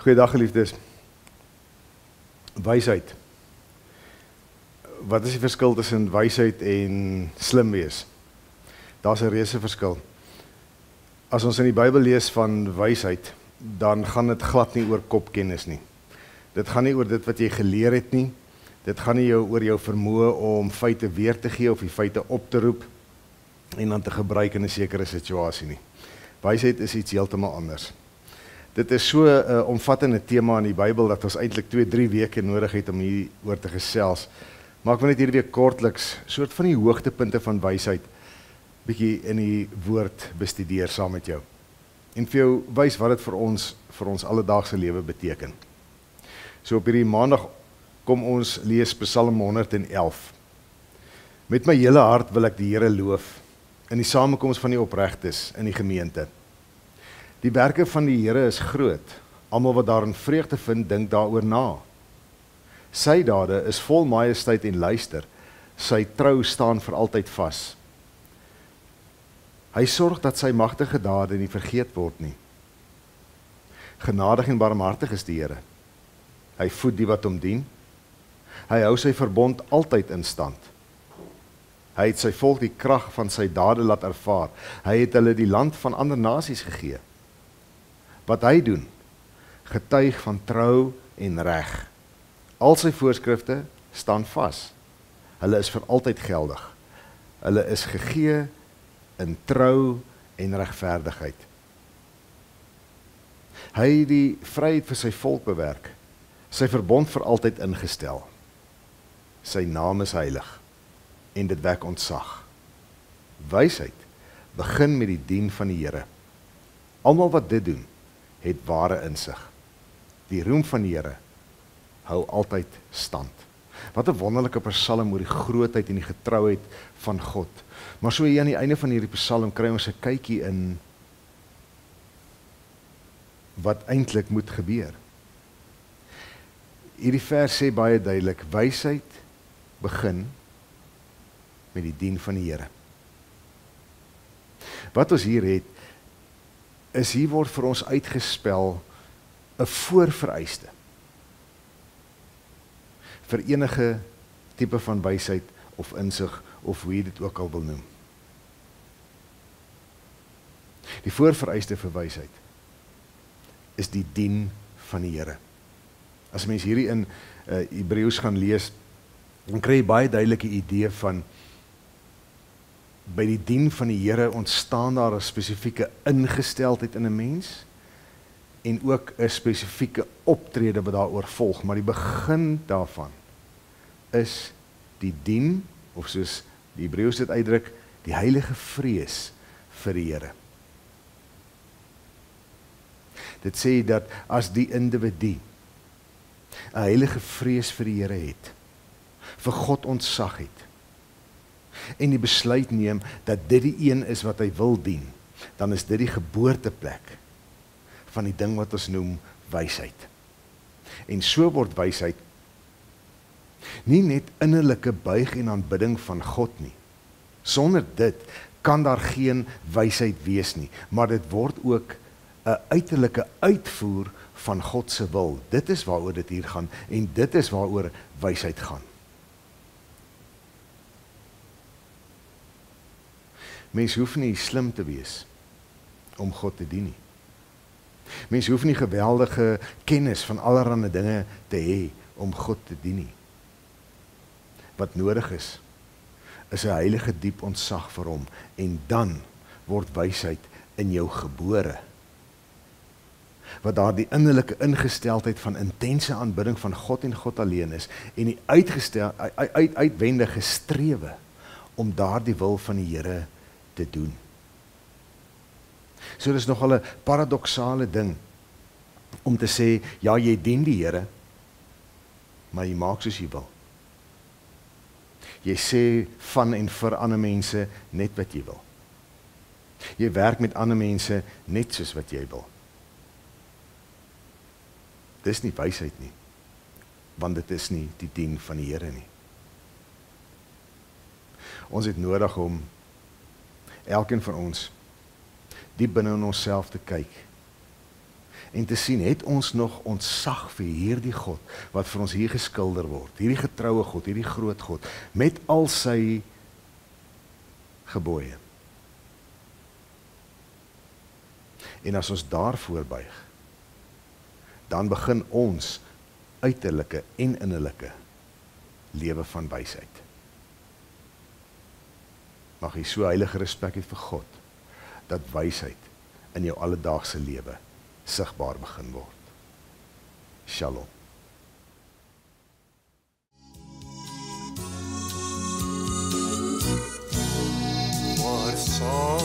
Goeiedag geliefdes. Wysheid. Wat is die verskil tussen wysheid en slim wees? Daar's 'n reuse verskil. As ons in die Bybel lees van wysheid, dan gaan dit glad nie oor kopkennis nie. Dit gaan nie oor dit wat jy geleer het nie. Dit gaan nie oor jou vermoë om feite weer te gee of die feite op te roep en dan te gebruik in 'n sekere situasie nie. Wysheid is iets heeltemal anders. Dit is so 'n omvattende tema in die Bybel dat ons eintlik 2-3 weke nodig het om hieroor te gesels. Maar ek wil net hierdie week kortliks soort van die hoogtepunte van wysheid bietjie in die woord bestudeer saam met jou. En vir jou wys wat dit vir ons alledaagse lewe beteken. So op hierdie maandag kom ons lees Psalm 111. Met my hele hart wil ek die Here loof in die samekoms van die opregtes in die gemeente. Die werke van die Here is groot. Almal wat daarin vreugde vind, dink daaroor na. Sy dade is vol majesteit en luister. Sy trou staan vir altyd vas. Hy sorg dat sy magtige dade nie vergeet word nie. Genadig en barmhartig is die Here. Hy voed die wat hom dien. Hy hou sy verbond altyd in stand. Hy het sy volk die krag van sy dade laat ervaar. Hy het hulle die land van ander nasies gegee. Wat hy doen, getuig van trou en reg. Al sy voorskrifte staan vas. Hulle is vir altyd geldig. Hulle is gegee in trou en regverdigheid. Hy het die vryheid vir sy volk bewerk, sy verbond vir altyd ingestel. Sy naam is heilig en dit wek ontzag. Wysheid begin met die dien van die Here. Almal wat dit doen, het ware insig. Die roem van die Here hou altyd stand. Wat 'n wonderlike psalm oor die grootheid en die getrouheid van God. Maar so hier aan die einde van hierdie psalm kry ons 'n kykie in wat eintlik moet gebeur. Hierdie vers sê baie duidelik, wysheid begin met die dien van die Here. Wat ons hier het, is hier word vir ons uitgespel 'n voorvereiste vir enige tipe van wysheid of insig of hoe jy dit ook al wil noem. Die voorvereiste vir wysheid is die dien van die Here. As mens hierdie in Hebreëus gaan lees, dan kry jy baie duidelike idee van by die dien van die Here ontstaan daar 'n spesifieke ingesteldheid in 'n mens en ook 'n spesifieke optrede wat daaroor volg, maar die begin daarvan is die dien, of soos die Hebreëus dit uitdruk, die heilige vrees vir die Here. Dit sê dat as die individu 'n heilige vrees vir die Here het, vir God ontzag het, en die besluit neem dat dit die een is wat hy wil dien, dan is dit die geboorteplek van die ding wat ons noem wysheid. En so word wysheid nie net innerlike buig en aanbidding van God nie. Sonder dit kan daar geen wysheid wees nie, maar dit word ook 'n uiterlike uitvoer van God se wil. Dit is waaroor dit hier gaan en dit is waaroor wysheid gaan. Mens hoef nie slim te wees om God te dien nie. Mens hoef nie geweldige kennis van allerlei dinge te hê om God te dien nie. Wat nodig is 'n heilige diep ontzag vir hom en dan word wysheid in jou gebore. Wat daar die innerlike ingesteldheid van intense aanbidding van God en God alleen is en die uitwendige strewe om daardie wil van die Here te doen. So dis nogal 'n paradoksale ding om te sê, ja, jy dien die Here, maar jy maak soos jy wil. Jy sê van en vir ander mense net wat jy wil. Jy werk met ander mense net soos wat jy wil. Dis nie wysheid nie, want dit is nie die dien van die Here nie. Ons het nodig om elkeen van ons diep binne in onsself te kyk en te sien, het ons nog ontzag vir hierdie God, wat vir ons hier geskilder word, hierdie getroue God, hierdie groot God, met al sy gebooie. En as ons daarvoor buig, dan begin ons uiterlike en innerlike lewe van wysheid. Mag jy so heilige respek hê vir God, dat wysheid in jou alledaagse lewe sigbaar begin word. Shalom. Waar saam